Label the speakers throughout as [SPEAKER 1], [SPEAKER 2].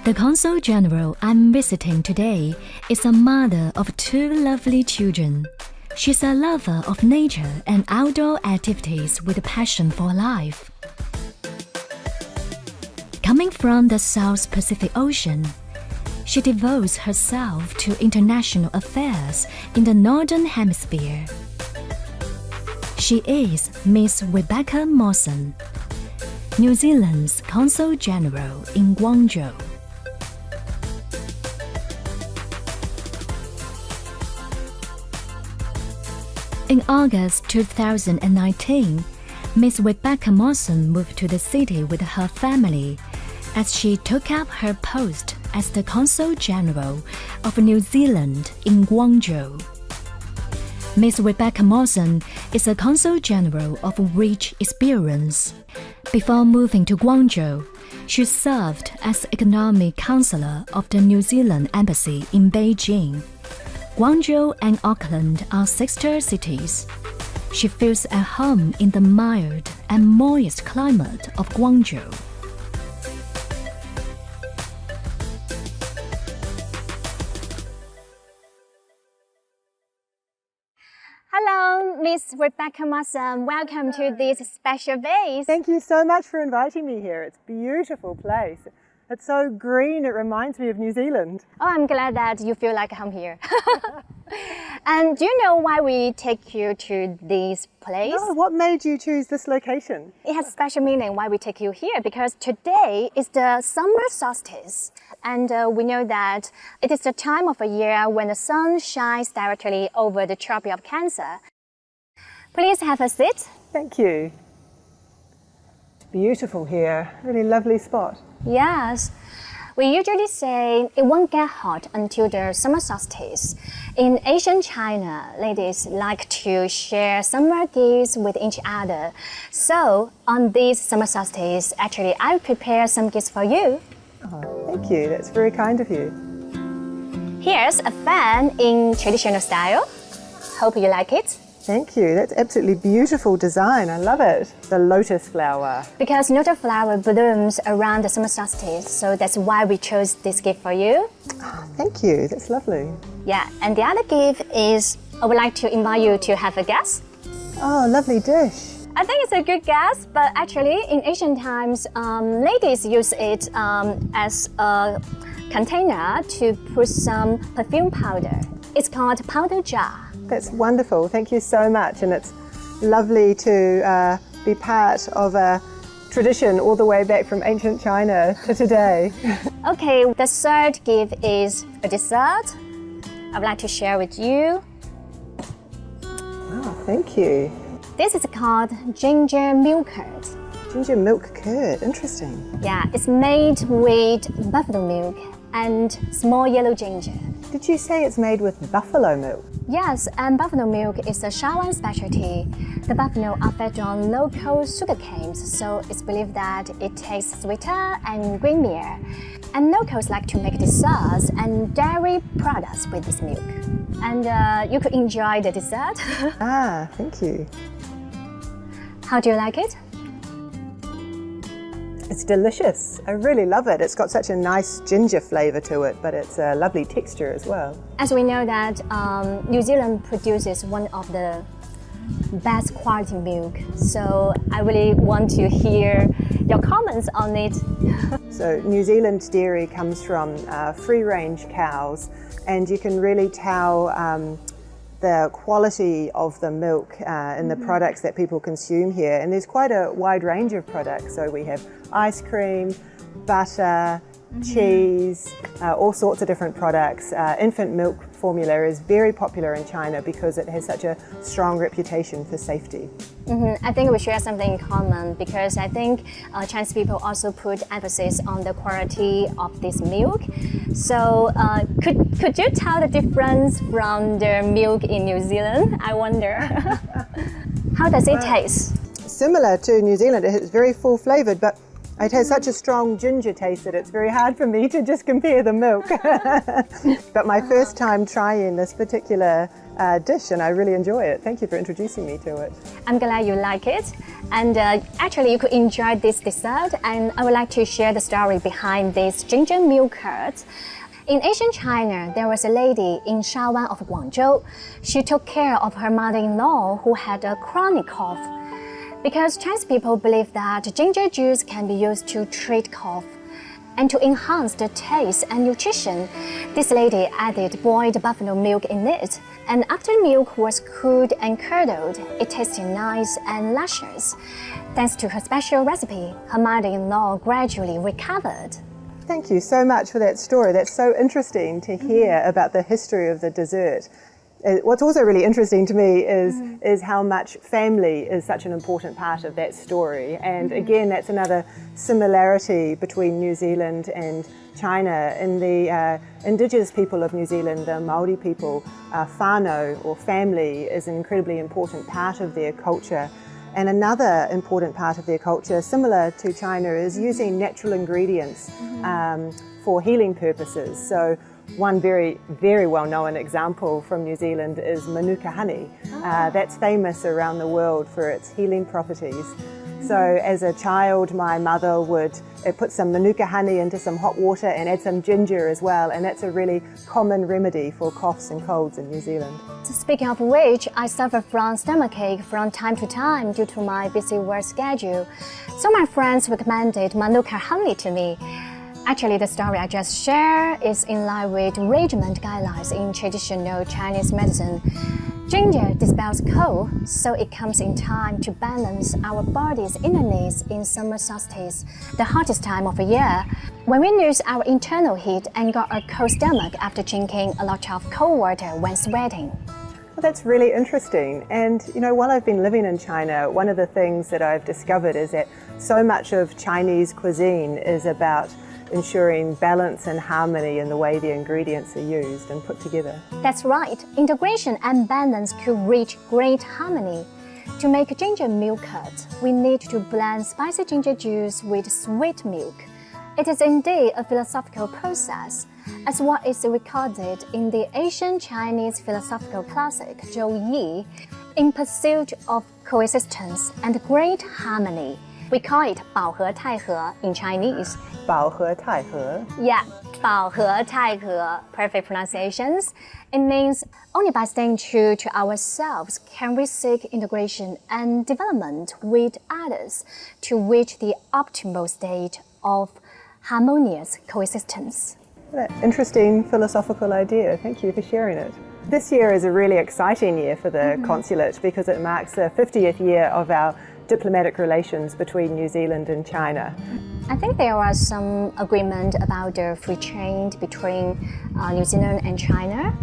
[SPEAKER 1] The Consul General I'm visiting today is a mother of 2 lovely children. She's a lover of nature and outdoor activities with a passion for life. Coming from the South Pacific Ocean, she devotes herself to international affairs in the Northern Hemisphere. She is Miss Rebecca Mawson, New Zealand's Consul General in Guangzhou. In August 2019, Miss Rebecca Mawson moved to the city with her family as she took up her post as the Consul General of New Zealand in Guangzhou. Miss Rebecca Mawson is a Consul General of rich experience. Before moving to Guangzhou, she served as Economic Counselor of the New Zealand Embassy in Beijing. Guangzhou and Auckland are sister cities. She feels at home in the mild and moist climate of Guangzhou.
[SPEAKER 2] Hello, Miss Rebecca Mawson. Welcome to this special base.
[SPEAKER 3] Thank you so much for inviting me here. It's a beautiful place. It's so green, it reminds me of New Zealand.
[SPEAKER 2] Oh, I'm glad that you feel like home here. And do you know why we take you to this place?
[SPEAKER 3] Oh, what made you choose this location?
[SPEAKER 2] It has a special meaning why we take you here, because today is the summer solstice. And we know that it is the time of a year when the sun shines directly over the Tropic of Cancer. Please have a seat.
[SPEAKER 3] Thank you. Beautiful here, really lovely spot.
[SPEAKER 2] Yes. We usually say it won't get hot until the summer solstice. In Asian China, ladies like to share summer gifts with each other. So on this summer solstice, actually, I prepared some gifts for you.
[SPEAKER 3] Oh, thank you, that's very kind of you.
[SPEAKER 2] Here's a fan in traditional style. Hope you like it.
[SPEAKER 3] Thank you, that's absolutely beautiful design, I love it. The lotus flower.
[SPEAKER 2] Because lotus flower blooms around the summer solstice, so that's why we chose this gift for you.
[SPEAKER 3] Oh, thank you, that's lovely.
[SPEAKER 2] Yeah, and the other gift is, I would like to invite you to have a guess.
[SPEAKER 3] Oh, lovely dish.
[SPEAKER 2] I think it's a good guess, but actually in ancient times, ladies use it as a container to put some perfume powder. It's called powder jar.
[SPEAKER 3] That's wonderful, thank you so much, and it's lovely to be part of a tradition all the way back from ancient China to today.
[SPEAKER 2] Okay, the third gift is a dessert I would like to share with you.
[SPEAKER 3] Oh, thank you.
[SPEAKER 2] This is called ginger milk curd.
[SPEAKER 3] Ginger milk curd, interesting.
[SPEAKER 2] Yeah, it's made with buffalo milk and small yellow ginger.
[SPEAKER 3] Did you say it's made with buffalo milk?
[SPEAKER 2] Yes, and buffalo milk is a Shawan specialty. The buffalo are fed on local sugar canes, so it's believed that it tastes sweeter and creamier. And locals like to make desserts and dairy products with this milk. And you could enjoy the dessert.
[SPEAKER 3] Ah, thank you.
[SPEAKER 2] How do you like it?
[SPEAKER 3] It's delicious. I really love it. It's got such a nice ginger flavour to it, but it's a lovely texture as well.
[SPEAKER 2] As we know that New Zealand produces one of the best quality milk, so I really want to hear your comments on it.
[SPEAKER 3] So New Zealand dairy comes from free-range cows, and you can really tell the quality of the milk in the products that people consume here. And there's quite a wide range of products. So we have ice cream, butter, cheese, all sorts of different products. Infant milk formula is very popular in China because it has such a strong reputation for safety.
[SPEAKER 2] I think we share something in common, because I think Chinese people also put emphasis on the quality of this milk. So could you tell the difference from the milk in New Zealand? I wonder. How does it taste?
[SPEAKER 3] Similar to New Zealand, it's very full flavoured, but it has such a strong ginger taste that it's very hard for me to just compare the milk. But my first time trying this particular dish, and I really enjoy it. Thank you for introducing me to it.
[SPEAKER 2] I'm glad you like it. And actually, you could enjoy this dessert. And I would like to share the story behind this ginger milk curd. In ancient China, there was a lady in Shawan of Guangzhou. She took care of her mother-in-law who had a chronic cough. Because Chinese people believe that ginger juice can be used to treat cough. And to enhance the taste and nutrition, this lady added boiled buffalo milk in it. And after the milk was cooled and curdled, it tasted nice and luscious. Thanks to her special recipe, her mother-in-law gradually recovered.
[SPEAKER 3] Thank you so much for that story. That's so interesting to hear about the history of the dessert. What's also really interesting to me is how much family is such an important part of that story. And again, that's another similarity between New Zealand and China. In the indigenous people of New Zealand, the Māori people, whānau or family is an incredibly important part of their culture. And another important part of their culture, similar to China, is using natural ingredients for healing purposes. So one very, very well-known example from New Zealand is Manuka honey. That's famous around the world for its healing properties. So as a child, my mother would put some Manuka honey into some hot water and add some ginger as well, and that's a really common remedy for coughs and colds in New Zealand.
[SPEAKER 2] Speaking of which, I suffer from stomachache from time to time due to my busy work schedule. So my friends recommended Manuka honey to me. Actually, the story I just shared is in line with regimen guidelines in traditional Chinese medicine. Ginger dispels cold, so it comes in time to balance our body's inner needs in summer solstice, the hottest time of the year, when we lose our internal heat and got a cold stomach after drinking a lot of cold water when sweating.
[SPEAKER 3] Well, that's really interesting. And you know, while I've been living in China, one of the things that I've discovered is that so much of Chinese cuisine is about ensuring balance and harmony in the way the ingredients are used and put together.
[SPEAKER 2] That's right. Integration and balance could reach great harmony. To make ginger milk curd, we need to blend spicy ginger juice with sweet milk. It is indeed a philosophical process, as what is recorded in the ancient Chinese philosophical classic Zhou Yi, In Pursuit of Coexistence and Great Harmony. We call it 保合太和 in Chinese.
[SPEAKER 3] 保合太和.
[SPEAKER 2] Yeah, 保合太和. Perfect pronunciations. It means only by staying true to ourselves can we seek integration and development with others to reach the optimal state of harmonious coexistence.
[SPEAKER 3] What an interesting philosophical idea. Thank you for sharing it. This year is a really exciting year for the consulate because it marks the 50th year of our diplomatic relations between New Zealand and China.
[SPEAKER 2] I think there was some agreement about the free trade between New Zealand and China.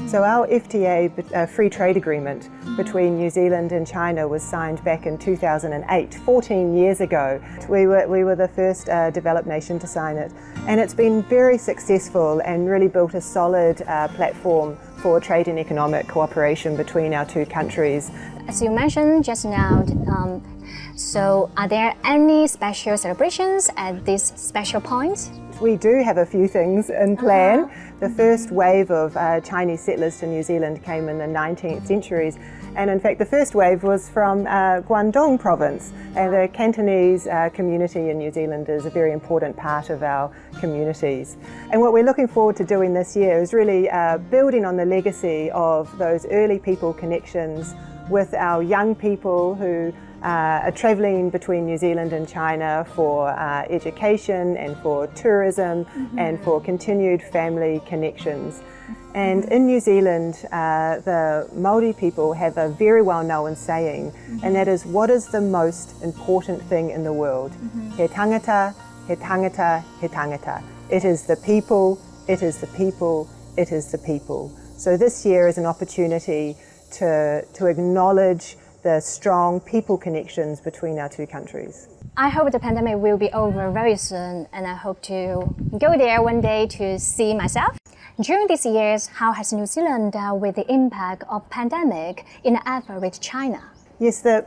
[SPEAKER 3] So our FTA, free trade agreement between New Zealand and China, was signed back in 2008, 14 years ago. We were the first developed nation to sign it, and it's been very successful and really built a solid platform for trade and economic cooperation between our two countries.
[SPEAKER 2] As you mentioned just now, so are there any special celebrations at this special point?
[SPEAKER 3] We do have a few things in plan. The first wave of Chinese settlers to New Zealand came in the 19th centuries, and in fact the first wave was from Guangdong province, and the Cantonese community in New Zealand is a very important part of our communities. And what we're looking forward to doing this year is really building on the legacy of those early people connections with our young people who are travelling between New Zealand and China for education and for tourism and for continued family connections. And in New Zealand, the Māori people have a very well-known saying, and that is, what is the most important thing in the world? He tangata, he tangata, he tangata. It is the people, it is the people, it is the people. So this year is an opportunity to acknowledge the strong people connections between our two countries.
[SPEAKER 2] I hope the pandemic will be over very soon, and I hope to go there one day to see myself. During these years, how has New Zealand dealt with the impact of pandemic in the effort with China?
[SPEAKER 3] Yes, the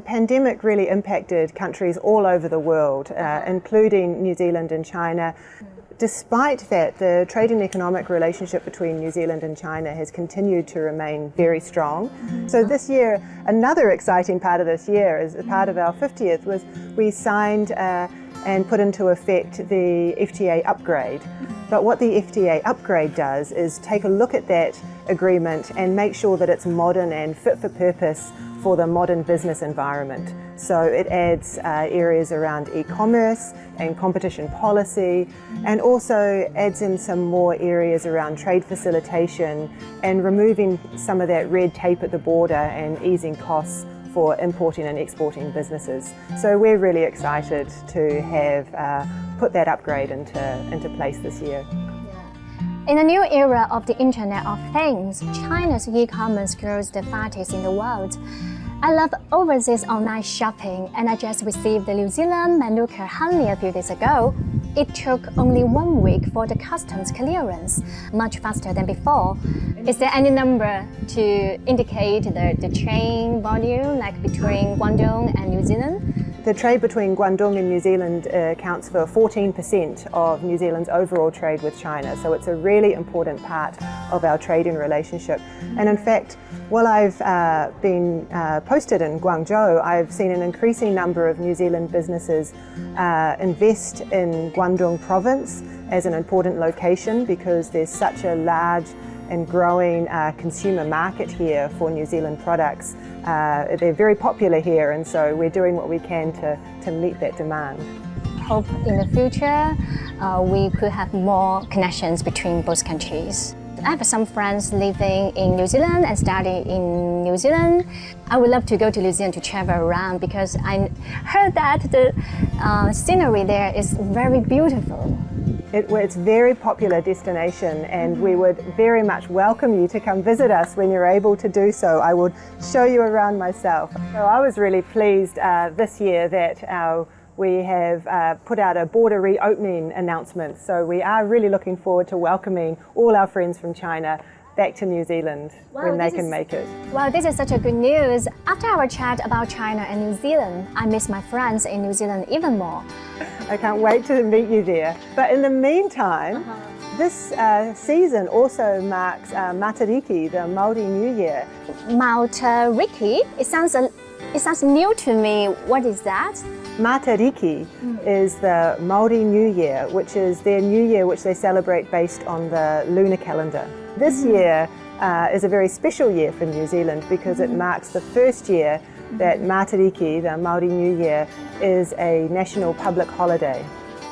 [SPEAKER 3] pandemic really impacted countries all over the world, including New Zealand and China. despite that, the trade and economic relationship between New Zealand and China has continued to remain very strong. So this year, another exciting part of this year, as a part of our 50th, was we signed and put into effect the FTA upgrade. But what the FTA upgrade does is take a look at that agreement and make sure that it's modern and fit for purpose for the modern business environment. So it adds areas around e-commerce and competition policy, and also adds in some more areas around trade facilitation and removing some of that red tape at the border and easing costs for importing and exporting businesses. So we're really excited to have put that upgrade into place this year.
[SPEAKER 2] In the new era of the Internet of Things, China's e-commerce grows the fastest in the world. I love overseas online shopping, and I just received the New Zealand Manuka honey a few days ago. It took only 1 week for the customs clearance, much faster than before. Is there any number to indicate the train volume, like between Guangdong and New Zealand?
[SPEAKER 3] The trade between Guangdong and New Zealand accounts for 14% of New Zealand's overall trade with China, so it's a really important part of our trading relationship. And in fact, while I've been posted in Guangzhou, I've seen an increasing number of New Zealand businesses invest in Guangdong province as an important location because there's such a large and growing consumer market here for New Zealand products. They're very popular here, and so we're doing what we can to meet that demand.
[SPEAKER 2] Hope in the future we could have more connections between both countries. I have some friends living in New Zealand and studying in New Zealand. I would love to go to New Zealand to travel around because I heard that the scenery there is very beautiful.
[SPEAKER 3] It's a very popular destination, and we would very much welcome you to come visit us when you're able to do so. I would show you around myself. So I was really pleased this year that we have put out a border reopening announcement. So we are really looking forward to welcoming all our friends from China back to New Zealand when they can make it.
[SPEAKER 2] Wow, this is such a good news. After our chat about China and New Zealand, I miss my friends in New Zealand even more.
[SPEAKER 3] I can't wait to meet you there. But in the meantime, this season also marks Matariki, the Māori New Year.
[SPEAKER 2] Matariki? It sounds new to me. What is that?
[SPEAKER 3] Matariki is the Māori New Year, which is their New Year which they celebrate based on the lunar calendar. This year is a very special year for New Zealand because it marks the first year that Matariki, the Māori New Year, is a national public holiday.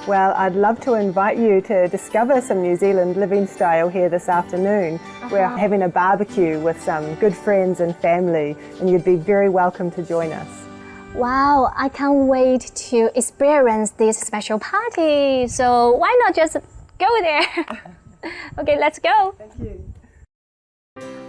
[SPEAKER 3] Well, I'd love to invite you to discover some New Zealand living style here this afternoon. We're having a barbecue with some good friends and family, and you'd be very welcome to join us.
[SPEAKER 2] Wow, I can't wait to experience this special party. So why not just go there? Okay, let's go.
[SPEAKER 3] Thank you.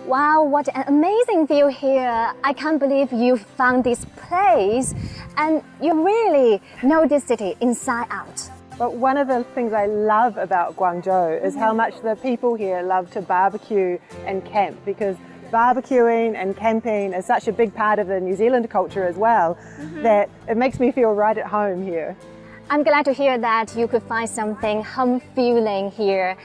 [SPEAKER 2] Wow, what an amazing view here. I can't believe you found this place and you really know this city inside out.
[SPEAKER 3] But one of the things I love about Guangzhou is how much the people here love to barbecue and camp, because barbecuing and camping is such a big part of the New Zealand culture as well that it makes me feel right at home here.
[SPEAKER 2] I'm glad to hear that you could find something home feeling here.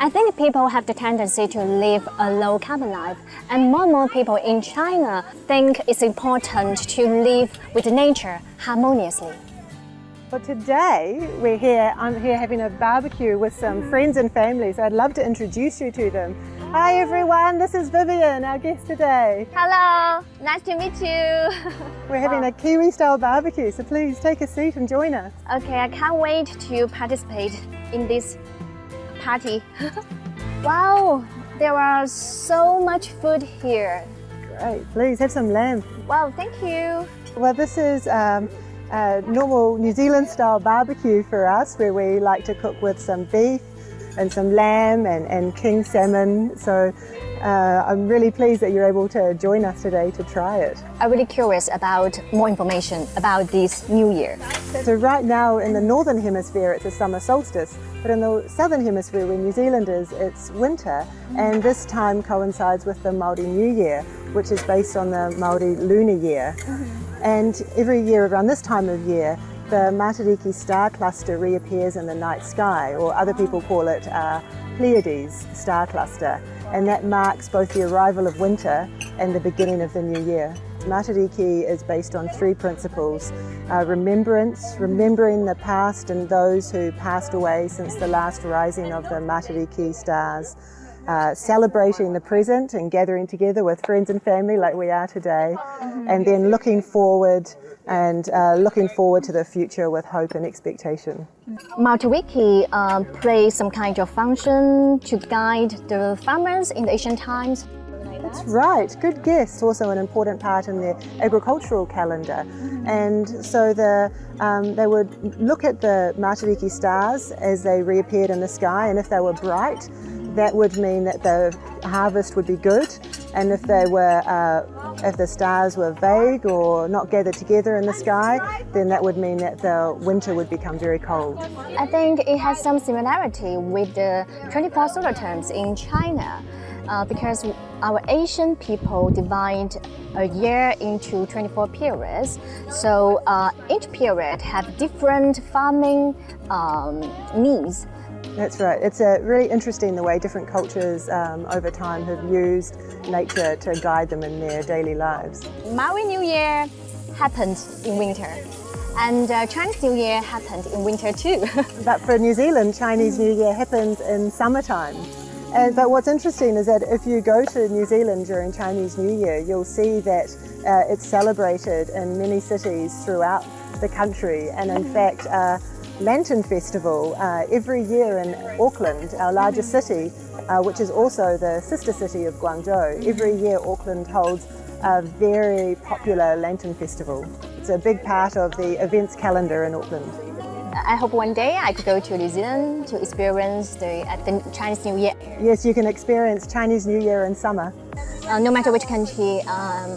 [SPEAKER 2] I think people have the tendency to live a low carbon life, and more people in China think it's important to live with nature harmoniously.
[SPEAKER 3] But today I'm here having a barbecue with some friends and family, so I'd love to introduce you to them. Hi everyone, this is Vivian, our guest today.
[SPEAKER 2] Hello, nice to meet you.
[SPEAKER 3] We're having a Kiwi style barbecue, so please take a seat and join us.
[SPEAKER 2] Okay, I can't wait to participate in this party. Wow, there are so much food here.
[SPEAKER 3] Great, please have some lamb.
[SPEAKER 2] Wow, thank you.
[SPEAKER 3] Well, this is a normal New Zealand style barbecue for us, where we like to cook with some beef and some lamb and king salmon. So I'm really pleased that you're able to join us today to try it.
[SPEAKER 2] I'm really curious about more information about this New Year.
[SPEAKER 3] So right now in the Northern Hemisphere it's a summer solstice, but in the Southern Hemisphere where New Zealand is, it's winter, and this time coincides with the Māori New Year, which is based on the Māori lunar year. And every year around this time of year, the Matariki star cluster reappears in the night sky, or other people call it Pleiades star cluster, and that marks both the arrival of winter and the beginning of the new year. Matariki is based on three principles: remembering the past and those who passed away since the last rising of the Matariki stars, celebrating the present and gathering together with friends and family like we are today, and then looking forward to the future with hope and expectation.
[SPEAKER 2] Matariki plays some kind of function to guide the farmers in the ancient times.
[SPEAKER 3] That's right, good guess. Also an important part in their agricultural calendar. And so they would look at the Matariki stars as they reappeared in the sky, and if they were bright, that would mean that the harvest would be good. And if the stars were vague or not gathered together in the sky, then that would mean that the winter would become very cold.
[SPEAKER 2] I think it has some similarity with the 24 solar terms in China, because our Asian people divide a year into 24 periods. So each period have different farming needs.
[SPEAKER 3] That's right. It's really interesting the way different cultures over time have used nature to guide them in their daily lives.
[SPEAKER 2] Maori New Year happened in winter, and Chinese New Year happened in winter too.
[SPEAKER 3] But for New Zealand, Chinese New Year happens in summertime. But what's interesting is that if you go to New Zealand during Chinese New Year, you'll see that it's celebrated in many cities throughout the country, and in fact, Lantern Festival every year in Auckland, our largest city, which is also the sister city of Guangzhou. Every year Auckland holds a very popular Lantern Festival. It's a big part of the events calendar in Auckland.
[SPEAKER 2] I hope one day I could go to New Zealand to experience the Chinese New Year.
[SPEAKER 3] Yes, you can experience Chinese New Year in summer.
[SPEAKER 2] No matter which country,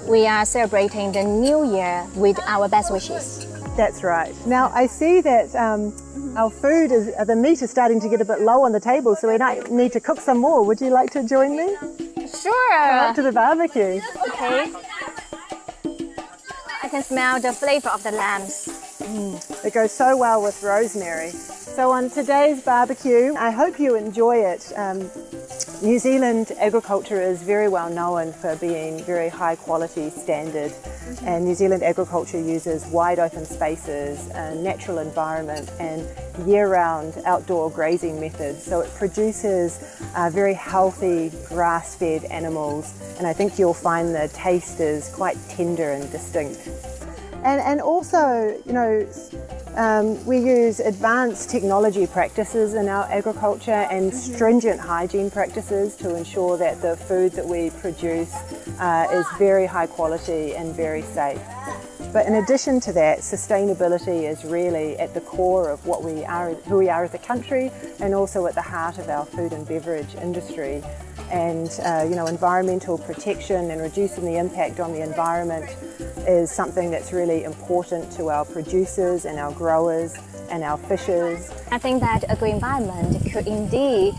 [SPEAKER 2] we are celebrating the New Year with our best wishes.
[SPEAKER 3] That's right. Now I see that our food the meat is starting to get a bit low on the table, so we might need to cook some more. Would you like to join me?
[SPEAKER 2] Sure.
[SPEAKER 3] Come up to the barbecue.
[SPEAKER 2] Okay. I can smell the flavor of the lambs.
[SPEAKER 3] It goes so well with rosemary. So on today's barbecue, I hope you enjoy it. New Zealand agriculture is very well known for being very high quality standard, and New Zealand agriculture uses wide open spaces, a natural environment and year-round outdoor grazing methods, so it produces very healthy grass-fed animals, and I think you'll find the taste is quite tender and distinct. And also, you know, we use advanced technology practices in our agriculture and stringent hygiene practices to ensure that the food that we produce is very high quality and very safe. But in addition to that, sustainability is really at the core of what we are, who we are as a country, and also at the heart of our food and beverage industry. And you know, environmental protection and reducing the impact on the environment is something that's really important to our producers and our growers and our fishers.
[SPEAKER 2] I think that a good environment could indeed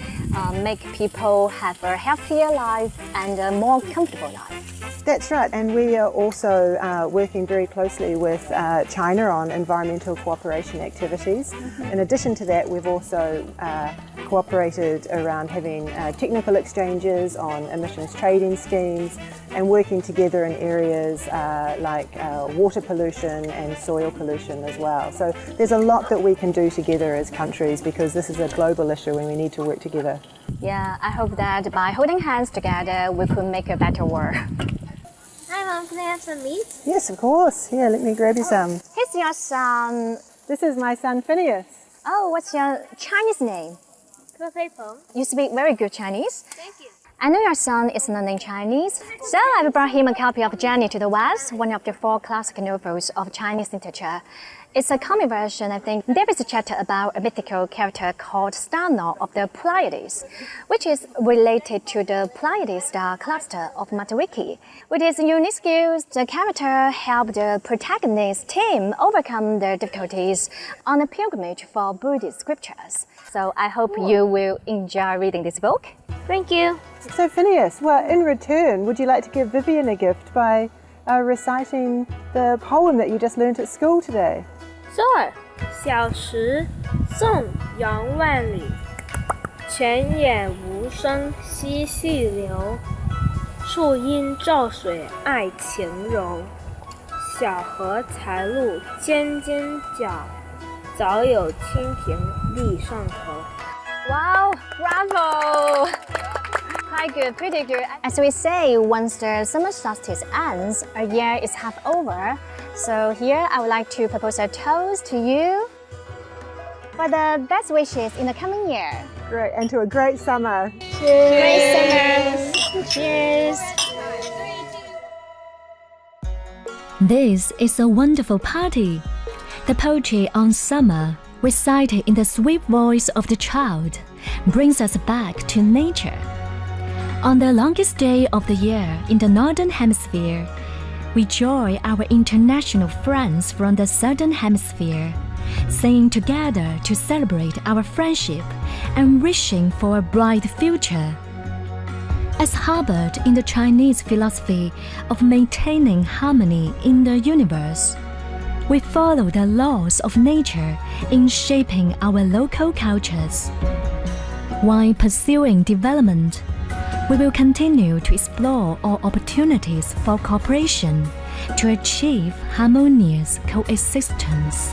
[SPEAKER 2] make people have a healthier life and a more comfortable life.
[SPEAKER 3] That's right, and we are also working very closely with China on environmental cooperation activities. In addition to that, we've also cooperated around having technical exchanges on emissions trading schemes and working together in areas like water pollution and soil pollution as well. So there's a lot that we can do together as countries, because this is a global issue and we need to work together.
[SPEAKER 2] Yeah, I hope that by holding hands together, we could make a better world.
[SPEAKER 4] Hi Mom, can I have some meat?
[SPEAKER 3] Yes, of course. Yeah, let me grab you some.
[SPEAKER 2] Here's your son.
[SPEAKER 3] This is my son Phineas.
[SPEAKER 2] Oh, what's your Chinese name?
[SPEAKER 4] Pepper.
[SPEAKER 2] You speak very good Chinese.
[SPEAKER 4] Thank you.
[SPEAKER 2] I know your son is learning Chinese, so I've brought him a copy of Journey to the West, one of the 4 classic novels of Chinese literature. It's a comic version, I think. There is a chapter about a mythical character called Star-Nor of the Pleiades, which is related to the Pleiades star cluster of Matariki. With his unique skills, the character helped the protagonist Tim overcome their difficulties on a pilgrimage for Buddhist scriptures. So I hope you will enjoy reading this book.
[SPEAKER 4] Thank you.
[SPEAKER 3] So Phineas, well, in return, would you like to give Vivian a gift by reciting the poem that you just learnt at school today?
[SPEAKER 4] Sir， 小时纵扬万里，泉眼无声惜细流。树阴照水爱晴柔，小荷才露尖尖角，早有蜻蜓立上头。
[SPEAKER 2] Wow, bravo! Quite good, pretty good. As we say, once the summer solstice ends, a year is half over. So here I would like to propose a toast to you for the best wishes in the coming year.
[SPEAKER 3] Great, and to a great summer.
[SPEAKER 2] Great summer. Cheers.
[SPEAKER 1] This is a wonderful party. The poetry on summer, recited in the sweet voice of the child, brings us back to nature. On the longest day of the year in the Northern Hemisphere, we join our international friends from the Southern Hemisphere, singing together to celebrate our friendship and wishing for a bright future. As harbored in the Chinese philosophy of maintaining harmony in the universe, we follow the laws of nature in shaping our local cultures. While pursuing development, we will continue to explore all opportunities for cooperation to achieve harmonious coexistence.